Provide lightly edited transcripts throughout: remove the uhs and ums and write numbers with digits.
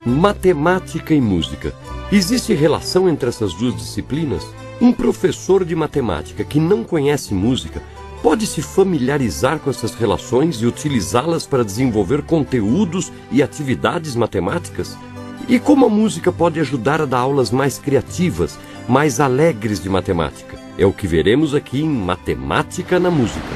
Matemática e música. Existe relação entre essas duas disciplinas? Um professor de matemática que não conhece música pode se familiarizar com essas relações e utilizá-las para desenvolver conteúdos e atividades matemáticas? E como a música pode ajudar a dar aulas mais criativas, mais alegres de matemática? É o que veremos aqui em Matemática na Música.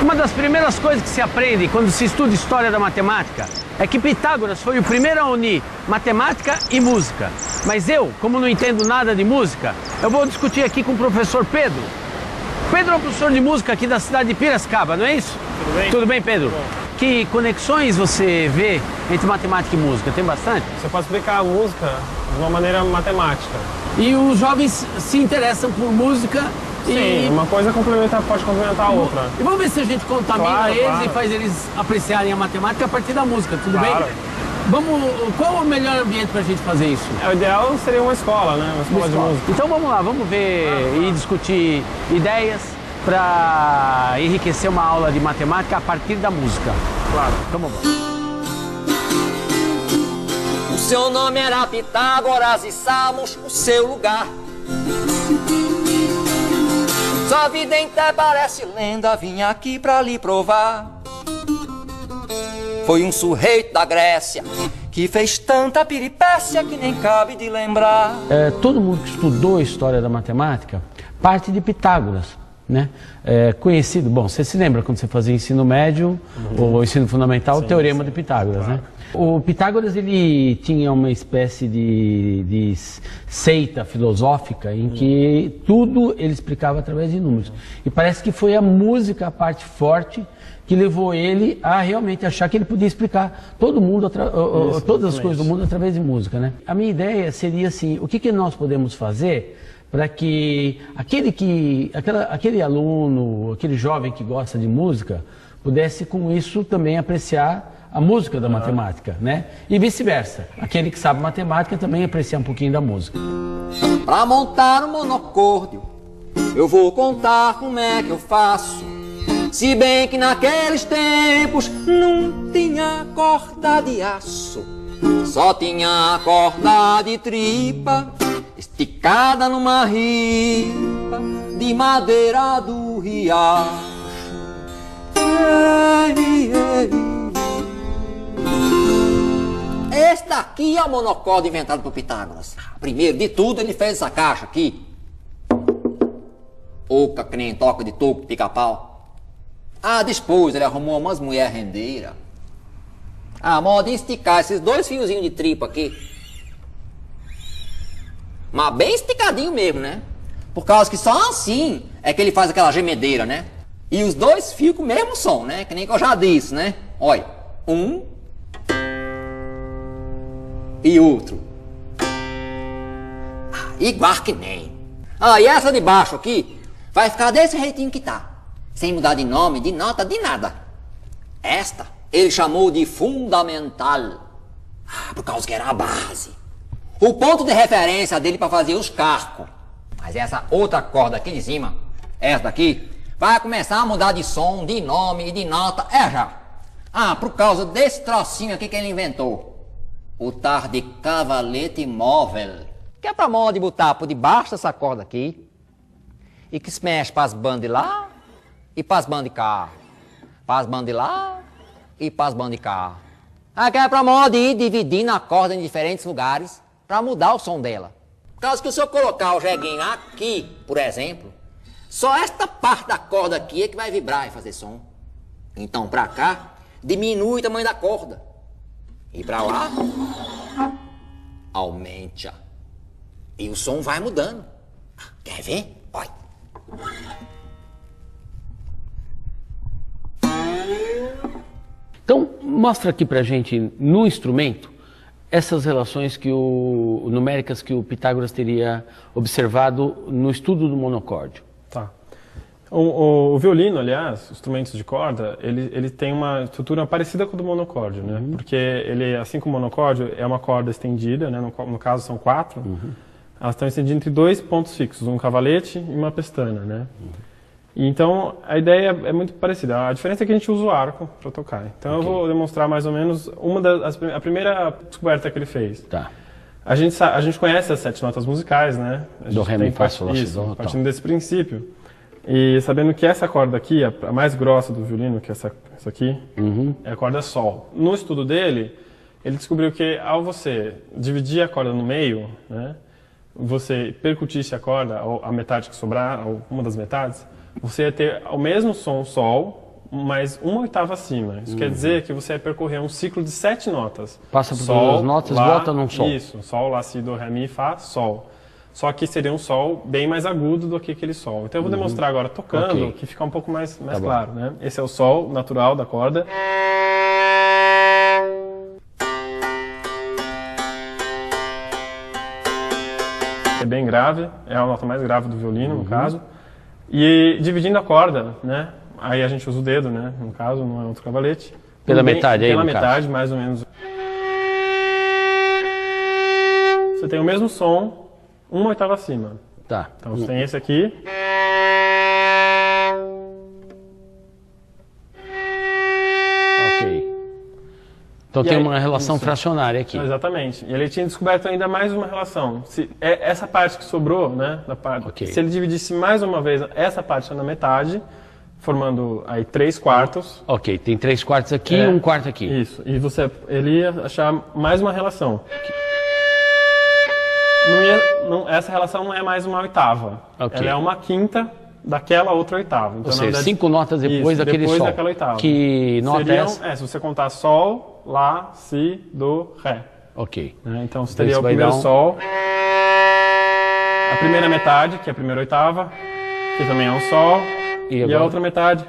Uma das primeiras coisas que se aprende quando se estuda história da matemática é que Pitágoras foi o primeiro a unir matemática e música. Mas eu, como não entendo nada de música, eu vou discutir aqui com o professor Pedro. Pedro é um professor de música aqui da cidade de Piracicaba, não é isso? Tudo bem? Tudo bem, Pedro? Que conexões você vê entre matemática e música? Tem bastante? Você pode explicar a música de uma maneira matemática. E os jovens se interessam por música Sim, uma coisa pode complementar a outra. E vamos ver se a gente contamina eles claro. e faz eles apreciarem a matemática a partir da música, tudo Claro. bem? Qual é o melhor ambiente para a gente fazer isso? O ideal seria uma escola, né? Uma escola de música. Então vamos lá, vamos ver e discutir ideias para enriquecer uma aula de matemática a partir da música. Claro. Então vamos lá. O seu nome era Pitágoras e Samos o seu lugar. Sua vida inteira parece lenda, vim aqui pra lhe provar. Foi um sujeito da Grécia que fez tanta peripécia que nem cabe de lembrar. Todo mundo que estudou a história da matemática parte de Pitágoras, né? Conhecido, bom, você se lembra quando você fazia ensino médio ou ensino fundamental, o Teorema de Pitágoras, claro, né? O Pitágoras, ele tinha uma espécie de seita filosófica em que tudo ele explicava através de números. E parece que foi a música a parte forte que levou ele a realmente achar que ele podia explicar todo mundo, todas as coisas do mundo através de música, né? A minha ideia seria assim, o que nós podemos fazer para que aquele aluno, aquele jovem que gosta de música, pudesse com isso também apreciar a música da matemática, né? E vice-versa, aquele que sabe matemática também apreciar um pouquinho da música. Pra montar um monocórdio, eu vou contar como é que eu faço. Se bem que naqueles tempos não tinha corda de aço, só tinha corda de tripa esticada numa ripa de madeira do riacho. Esse daqui é o monocórdio inventado por Pitágoras. Primeiro de tudo, ele fez essa caixa aqui. Oca, que nem toca de toco, pica-pau. Depois ele arrumou umas mulheres rendeiras. Modo de esticar esses dois fiozinhos de tripa aqui. Mas bem esticadinho mesmo, né? Por causa que só assim é que ele faz aquela gemedeira, né? E os dois fios com o mesmo som, né? Que nem que eu já disse, né? Olha, um e outro. Igual que nem. E essa de baixo aqui vai ficar desse jeitinho que tá. Sem mudar de nome, de nota, de nada. Esta ele chamou de fundamental. Por causa que era a base. O ponto de referência dele para fazer os carcos. Mas essa outra corda aqui de cima, essa daqui, vai começar a mudar de som, de nome e de nota. Já. Por causa desse trocinho aqui que ele inventou. O tal de cavalete móvel. Que é pra modo de botar por debaixo dessa corda aqui. E que se mexe para as bandas de lá e para as bandas de cá. Para as bandas de lá e para as bandas de cá. Que é pra modo de ir dividindo a corda em diferentes lugares para mudar o som dela. Por causa que se eu colocar o jeguinho aqui, por exemplo, só esta parte da corda aqui é que vai vibrar e fazer som. Então pra cá, diminui o tamanho da corda. E pra lá, aumente-a. E o som vai mudando. Quer ver? Olha. Então, mostra aqui pra gente, no instrumento, essas relações numéricas que o Pitágoras teria observado no estudo do monocórdio. Tá. O violino, aliás, os instrumentos de corda, ele tem uma estrutura parecida com a do monocórdio, né? Porque ele, assim como o monocórdio, é uma corda estendida, né? No caso são 4. Elas estão estendidas entre dois pontos fixos, um cavalete e uma pestana, né? Então, a ideia é muito parecida. A diferença é que a gente usa o arco para tocar. Então, eu vou demonstrar mais ou menos a primeira descoberta que ele fez. Tá. A gente conhece as 7 notas musicais, né? Do, ré, mi, fá, sol, lá, si, dó, partindo desse princípio. E sabendo que essa corda aqui, a mais grossa do violino, que é essa aqui, é a corda Sol. No estudo dele, ele descobriu que ao você dividir a corda no meio, né, você percutisse a corda, ou a metade que sobrar, ou uma das metades, você ia ter o mesmo som Sol, mas uma oitava acima. Isso quer dizer que você ia percorrer um ciclo de 7 notas. Passa por todas as notas e volta num Sol. Isso, Sol, Lá, Si, Dó, Ré, Mi, Fá, Sol. Só que seria um Sol bem mais agudo do que aquele Sol. Então eu vou demonstrar agora tocando, que fica um pouco mais claro, né? Esse é o Sol natural da corda. É bem grave, é a nota mais grave do violino, no caso. E dividindo a corda, né? Aí a gente usa o dedo, né? No caso, não é outro cavalete. Pela metade aí, Pela no metade, caso. mais ou menos. Você tem o mesmo som, uma oitava acima. Tá. Então você tem esse aqui. Ok. Então tem uma relação fracionária aqui. Exatamente. E ele tinha descoberto ainda mais uma relação. Essa parte que sobrou, né? Se ele dividisse mais uma vez essa parte na metade, formando aí 3/4. Ok, tem 3/4 aqui e 1/4 aqui. Isso. E ele ia achar mais uma relação. Essa relação não é mais uma oitava. Okay. Ela é uma quinta daquela outra oitava. Então, ou seja, 5 notas depois daquele depois Sol. Daquela oitava. Que nota é essa? Se você contar Sol, Lá, Si, Dó, Ré. Ok. Né? Então você teria o primeiro Sol, a primeira metade, que é a primeira oitava, que também é um Sol, e a outra metade.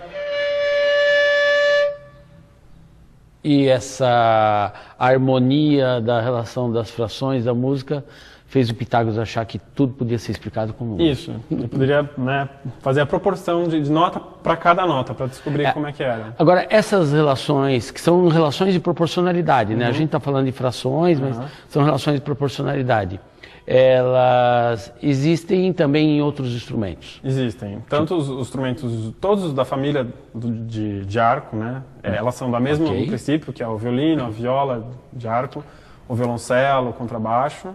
E essa harmonia da relação das frações da música fez o Pitágoras achar que tudo podia ser explicado como isso. Ele poderia, né, fazer a proporção de nota para cada nota, para descobrir como é que era. Agora, essas relações, que são relações de proporcionalidade, né? A gente está falando de frações, mas são relações de proporcionalidade. Elas existem também em outros instrumentos? Existem. Tanto os instrumentos, todos da família de arco, né? Elas são da mesma princípio, que é o violino, a viola de arco, o violoncelo, o contrabaixo.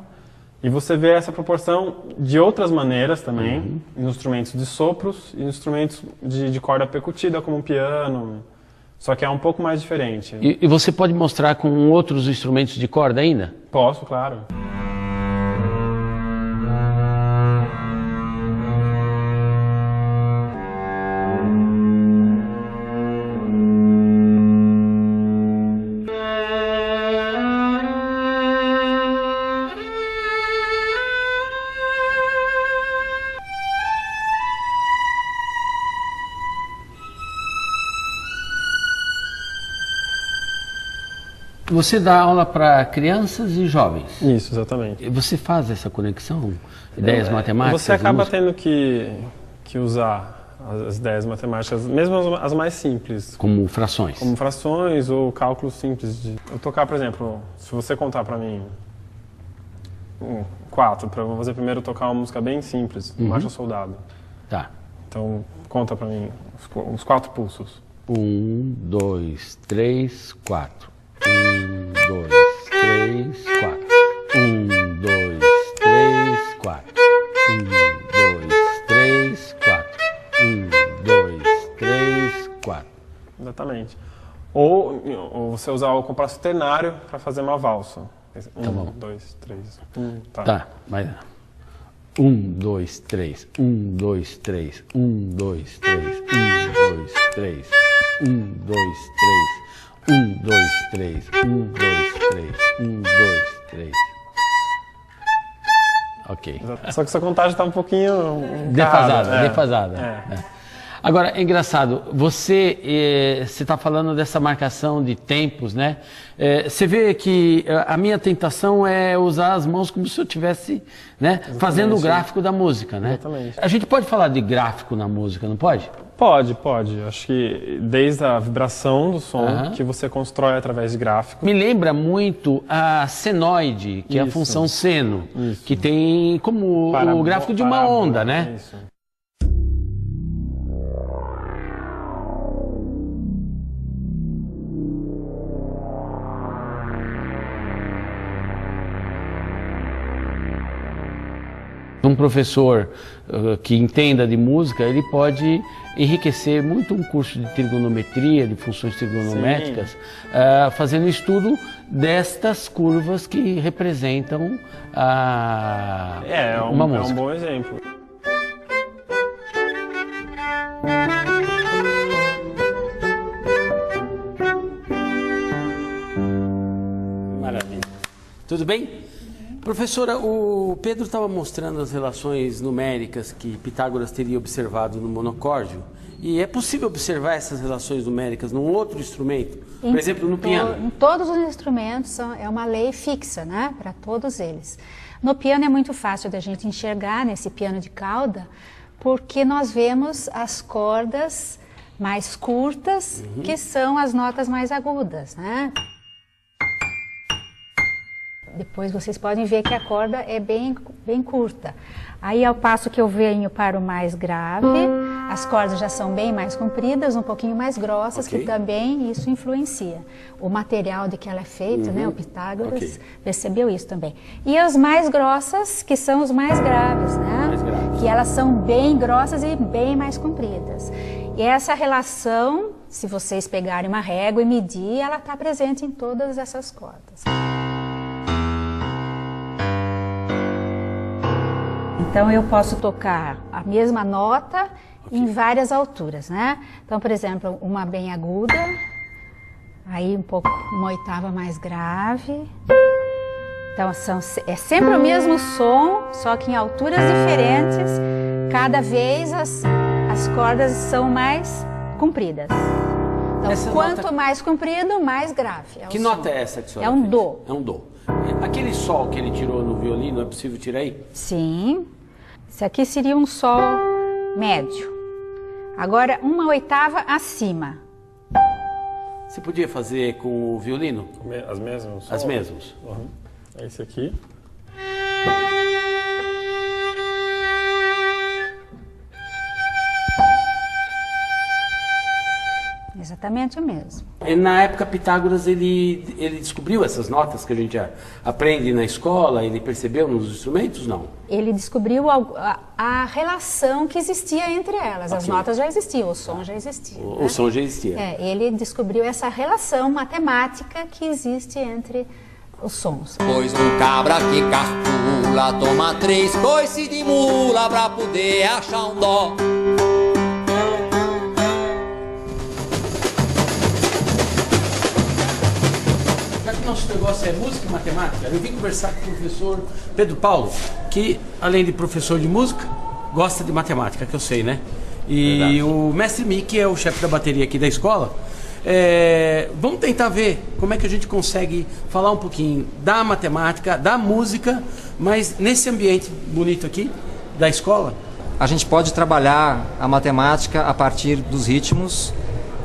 E você vê essa proporção de outras maneiras também, em instrumentos de sopros e instrumentos de corda percutida, como o piano, só que é um pouco mais diferente. E você pode mostrar com outros instrumentos de corda ainda? Posso, claro. Você dá aula para crianças e jovens? Isso, exatamente. Você faz essa conexão? Ideias matemáticas? Você acaba tendo que usar as ideias matemáticas, mesmo as mais simples. Como frações? Como frações ou cálculos simples. Eu tocar, por exemplo, se você contar para mim 4, para eu fazer primeiro tocar uma música bem simples, Marcha Soldado. Tá. Então, conta para mim os 4 pulsos. 1, 2, 3, 4. 1, 2, 3, 4. 1, 2, 3, 4. 1, 2, 3, 4. 1, 2, 3, 4. Exatamente. Ou você usar o compasso ternário para fazer uma valsa. 1, 2, 3. Tá, mas 1, 2, 3. 1, 2, 3. 1, 2, 3. 1, 2, 3. 1, 2, 3. 1, 2, 3, 1, 2, 3, 1, 2, 3. Ok. Só que essa contagem está um pouquinho defasada. Agora, é engraçado, você está falando dessa marcação de tempos, né? Você vê que a minha tentação é usar as mãos como se eu estivesse, né, fazendo o gráfico da música, né? Exatamente. A gente pode falar de gráfico na música, não pode? Pode. Acho que desde a vibração do som que você constrói através de gráfico. Me lembra muito a senoide, que é a função seno, que tem como o gráfico de uma onda, né? Isso. um professor que entenda de música, ele pode enriquecer muito um curso de trigonometria, de funções trigonométricas, fazendo estudo destas curvas que representam uma música. É um bom exemplo. Maravilha. Tudo bem? Professora, o Pedro estava mostrando as relações numéricas que Pitágoras teria observado no monocórdio. E é possível observar essas relações numéricas num outro instrumento? Por exemplo, no piano? Em todos os instrumentos é uma lei fixa, né? Para todos eles. No piano é muito fácil da gente enxergar, nesse piano de cauda, porque nós vemos as cordas mais curtas, que são as notas mais agudas, né? Depois vocês podem ver que a corda é bem curta. Aí, ao passo que eu venho para o mais grave, as cordas já são bem mais compridas, um pouquinho mais grossas, que também isso influencia. O material de que ela é feita, né? O Pitágoras percebeu isso também. E as mais grossas, que são os mais graves, né? Que elas são bem grossas e bem mais compridas. E essa relação, se vocês pegarem uma régua e medir, ela está presente em todas essas cordas. Então, eu posso tocar a mesma nota em várias alturas, né? Então, por exemplo, uma bem aguda, aí uma oitava mais grave. Então, é sempre o mesmo som, só que em alturas diferentes. Cada vez as cordas são mais compridas. Então, quanto mais comprido, mais grave. Que nota é essa que a senhora fez? É um dó. É um dó. Aquele sol que ele tirou no violino, é possível tirar aí? Sim. Esse aqui seria um sol médio. Agora, uma oitava acima. Você podia fazer com o violino? As mesmas? As mesmas. Esse aqui. Exatamente o mesmo. Na época, Pitágoras, ele descobriu essas notas que a gente aprende na escola, ele percebeu nos instrumentos, não? Ele descobriu a relação que existia entre elas. As notas já existiam, o som já existia. O som já existia. Ele descobriu essa relação matemática que existe entre os sons. Pois um cabra que calcula toma 3 coices de mula pra poder achar um dó. Nosso negócio é música e matemática. Eu vim conversar com o professor Pedro Paulo, que além de professor de música, gosta de matemática, que eu sei, né? E o mestre Mickey é o chefe da bateria aqui da escola. Vamos tentar ver como é que a gente consegue falar um pouquinho da matemática, da música, mas nesse ambiente bonito aqui da escola. A gente pode trabalhar a matemática a partir dos ritmos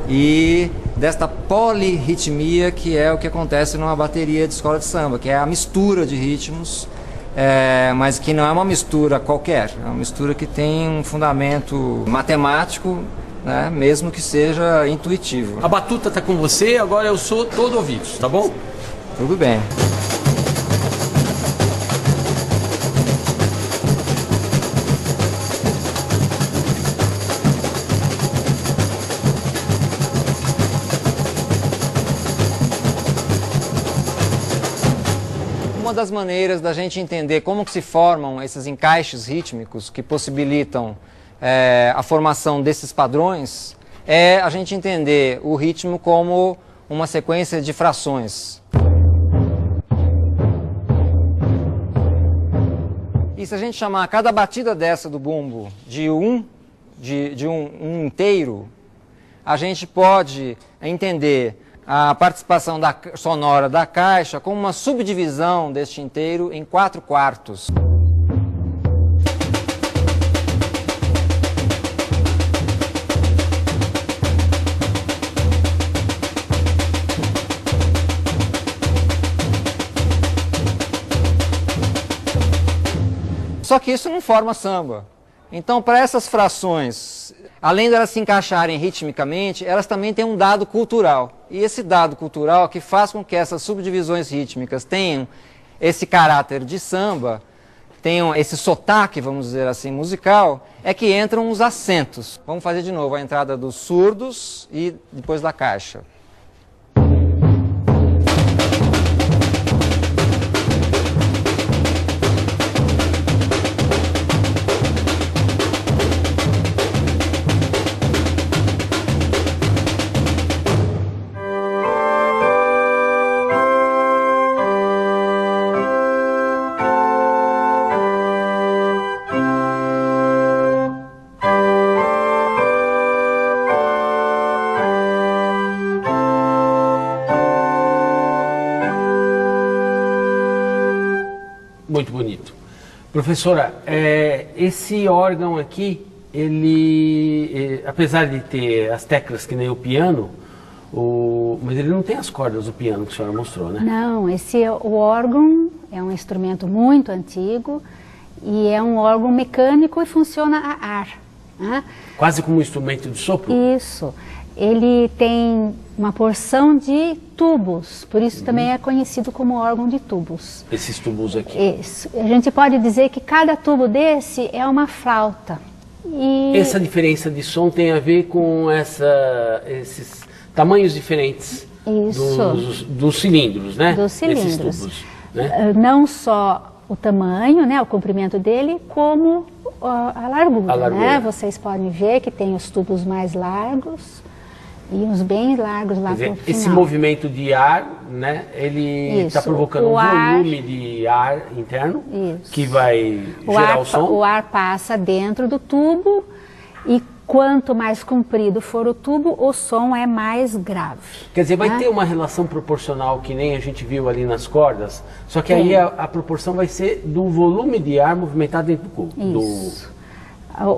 e desta polirritmia, que é o que acontece numa bateria de escola de samba, que é a mistura de ritmos, mas que não é uma mistura qualquer, é uma mistura que tem um fundamento matemático, né, mesmo que seja intuitivo. A batuta está com você, agora eu sou todo ouvidos, tá bom? Tudo bem. Uma das maneiras da gente entender como que se formam esses encaixes rítmicos que possibilitam a formação desses padrões é a gente entender o ritmo como uma sequência de frações. E se a gente chamar cada batida dessa do bumbo de um inteiro, a gente pode entender a participação sonora da caixa como uma subdivisão deste inteiro em 4/4. Só que isso não forma samba. Então, para essas frações, além de elas se encaixarem ritmicamente, elas também têm um dado cultural. E esse dado cultural que faz com que essas subdivisões rítmicas tenham esse caráter de samba, tem esse sotaque, vamos dizer assim, musical, é que entram os acentos. Vamos fazer de novo a entrada dos surdos e depois da caixa. Muito bonito. Professora, esse órgão aqui, apesar de ter as teclas que nem o piano, mas ele não tem as cordas do piano que a senhora mostrou, né? Não, o órgão é um instrumento muito antigo e é um órgão mecânico e funciona a ar. Né? Quase como um instrumento de sopro? Isso. Ele tem uma porção de tubos, por isso também é conhecido como órgão de tubos. Esses tubos aqui. Isso. A gente pode dizer que cada tubo desse é uma flauta. E essa diferença de som tem a ver com esses tamanhos diferentes dos cilindros, né? Dos cilindros. Esses tubos, né? Não só o tamanho, né, o comprimento dele, como a largura. Né? Vocês podem ver que tem os tubos mais largos e uns bem largos lá para o final. Esse movimento de ar, né, ele está provocando um volume de ar interno que vai gerar o som. O ar passa dentro do tubo e quanto mais comprido for o tubo, o som é mais grave. Quer dizer, vai ter uma relação proporcional que nem a gente viu ali nas cordas, só que aí a proporção vai ser do volume de ar movimentado dentro do cubo. Isso.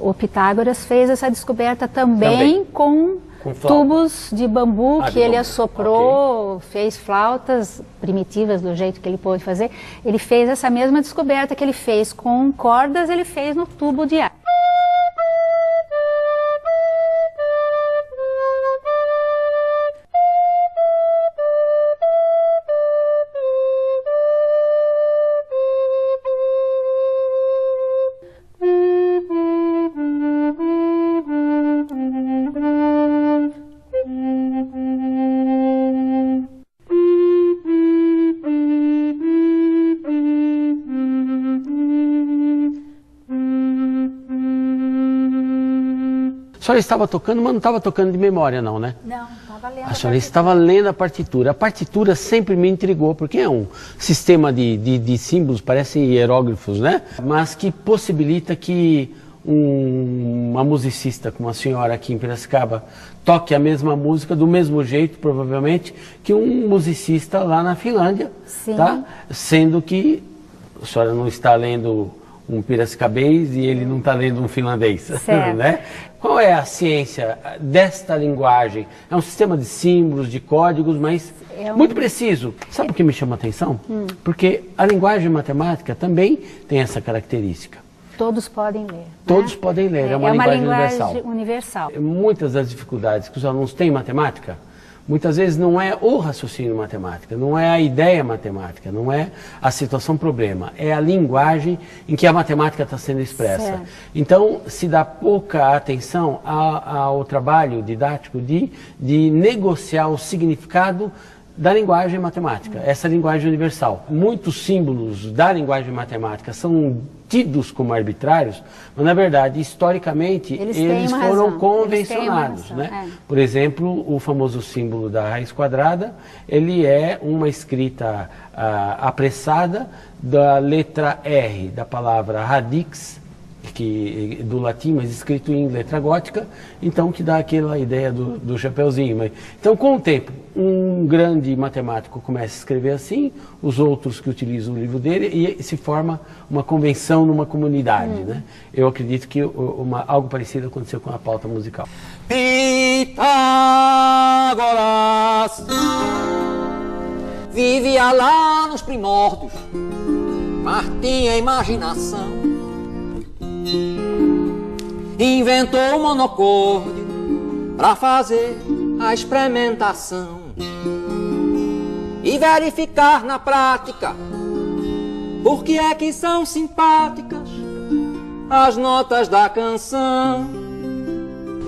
O Pitágoras fez essa descoberta também. com tubos de bambu que ele assoprou, fez flautas primitivas do jeito que ele pôde fazer. Ele fez essa mesma descoberta que ele fez com cordas, ele fez no tubo de ar. A senhora estava tocando, mas não estava tocando de memória não, né? Não, estava lendo. A senhora estava lendo a partitura. A partitura sempre me intrigou, porque é um sistema de símbolos, parecem hieróglifos, né? Mas que possibilita que uma musicista como a senhora aqui em Piracicaba toque a mesma música do mesmo jeito, provavelmente, que um musicista lá na Finlândia. Sim. Tá? Sendo que a senhora não está lendo um piracicabês e ele não está lendo um finlandês. Certo. Né? Qual é a ciência desta linguagem? É um sistema de símbolos, de códigos, mas muito preciso. Sabe o que me chama a atenção? Porque a linguagem matemática também tem essa característica. Todos podem ler. Todos podem ler, é uma linguagem universal. Muitas das dificuldades que os alunos têm em matemática, muitas vezes não é o raciocínio matemático, não é a ideia matemática, não é a situação problema, é a linguagem em que a matemática está sendo expressa. Certo. Então, se dá pouca atenção ao trabalho didático de negociar o significado da linguagem matemática, essa linguagem universal. Muitos símbolos da linguagem matemática são tidos como arbitrários, mas na verdade, historicamente, eles foram convencionados. Né? Por exemplo, o famoso símbolo da raiz quadrada, ele é uma escrita apressada da letra R, da palavra radix, do latim, mas escrito em letra gótica, então que dá aquela ideia do chapeuzinho. Então, com o tempo, um grande matemático começa a escrever assim, os outros que utilizam o livro dele, e se forma uma convenção numa comunidade. Né? Eu acredito que algo parecido aconteceu com a pauta musical. Pitágoras vivia lá nos primórdios, mas tinha imaginação. Inventou o monocórdio para fazer a experimentação e verificar na prática Por que é que são simpáticas as notas da canção?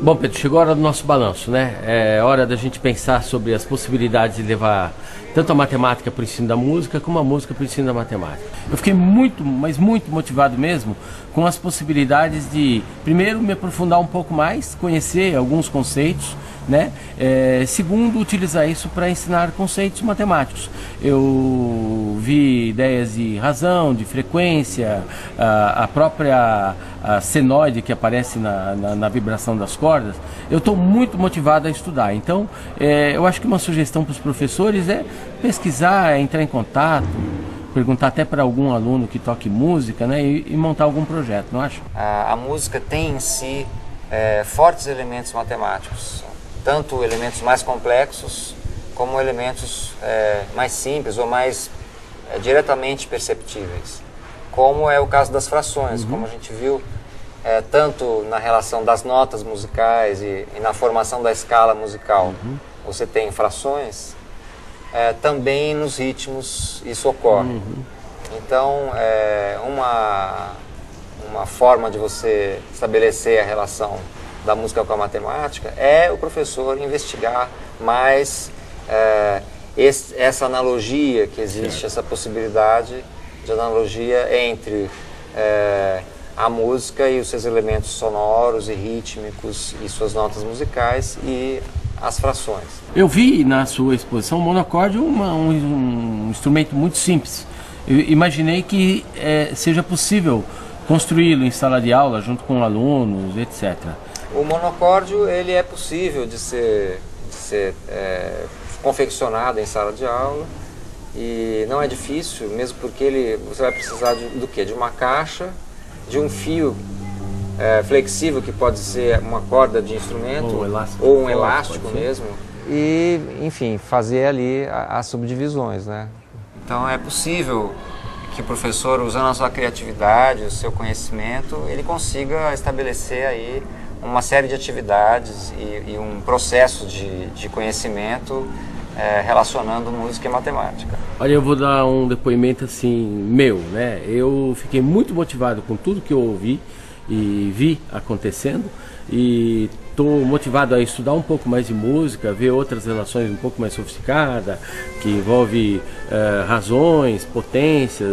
Bom, Pedro, chegou a hora do nosso balanço, né? É hora da gente pensar sobre as possibilidades de levar tanto a matemática para o ensino da música, como a música para o ensino da matemática. Eu fiquei muito, mas muito motivado mesmo com as possibilidades de, primeiro, me aprofundar um pouco mais, conhecer alguns conceitos, né? Segundo, utilizar isso para ensinar conceitos matemáticos. Eu vi ideias de razão, de frequência, a própria senoide que aparece na vibração das cordas. Eu estou muito motivado a estudar. Então, eu acho que uma sugestão para os professores é pesquisar, entrar em contato, perguntar até para algum aluno que toque música, né, e montar algum projeto, não acha? A música tem em si fortes elementos matemáticos, tanto elementos mais complexos como elementos mais simples ou mais diretamente perceptíveis, como é o caso das frações, como a gente viu, tanto na relação das notas musicais e na formação da escala musical. Você tem frações, também nos ritmos isso ocorre. Então, uma forma de você estabelecer a relação da música com a matemática é o professor investigar mais essa analogia que existe, essa possibilidade de analogia entre a música e os seus elementos sonoros e rítmicos e suas notas musicais e as frações. Eu vi na sua exposição o monocórdio um instrumento muito simples. Eu imaginei que seja possível construí-lo em sala de aula junto com alunos, etc. O monocórdio ele é possível de ser confeccionado em sala de aula e não é difícil, mesmo porque você vai precisar do quê? De uma caixa, de um fio flexível que pode ser uma corda de instrumento ou um elástico mesmo e, enfim, fazer ali as subdivisões, né? Então é possível que o professor, usando a sua criatividade, o seu conhecimento, ele consiga estabelecer aí uma série de atividades e um processo de conhecimento relacionando música e matemática. Olha, eu vou dar um depoimento assim meu, né? Eu fiquei muito motivado com tudo que eu ouvi e vi acontecendo e estou motivado a estudar um pouco mais de música, ver outras relações um pouco mais sofisticadas, que envolve razões, potências.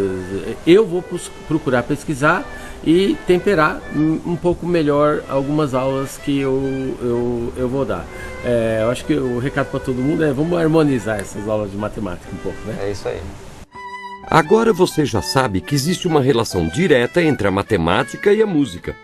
Eu vou procurar pesquisar e temperar um pouco melhor algumas aulas que eu vou dar. Eu acho que o recado para todo mundo é: vamos harmonizar essas aulas de matemática um pouco, né? É isso aí. Agora você já sabe que existe uma relação direta entre a matemática e a música.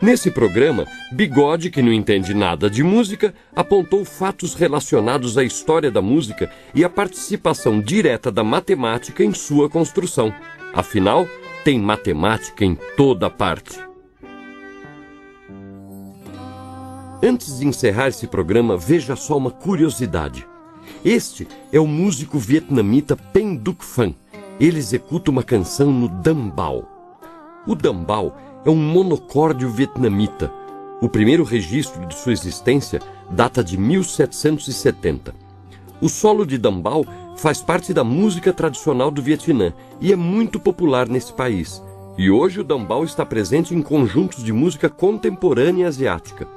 Nesse programa, Bigode, que não entende nada de música, apontou fatos relacionados à história da música e à participação direta da matemática em sua construção. Afinal, tem matemática em toda parte. Antes de encerrar esse programa, veja só uma curiosidade. Este é o músico vietnamita Pen Duc Phan. Ele executa uma canção no dambal. O dambal é um monocórdio vietnamita. O primeiro registro de sua existência data de 1770. O solo de dambal faz parte da música tradicional do Vietnã e é muito popular nesse país. E hoje o dambal está presente em conjuntos de música contemporânea asiática.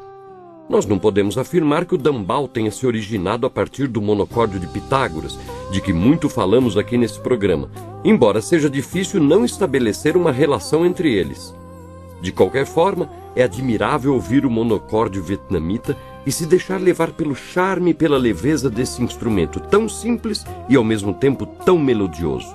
Nós não podemos afirmar que o dambal tenha se originado a partir do monocórdio de Pitágoras, de que muito falamos aqui nesse programa, embora seja difícil não estabelecer uma relação entre eles. De qualquer forma, é admirável ouvir o monocórdio vietnamita e se deixar levar pelo charme e pela leveza desse instrumento tão simples e ao mesmo tempo tão melodioso.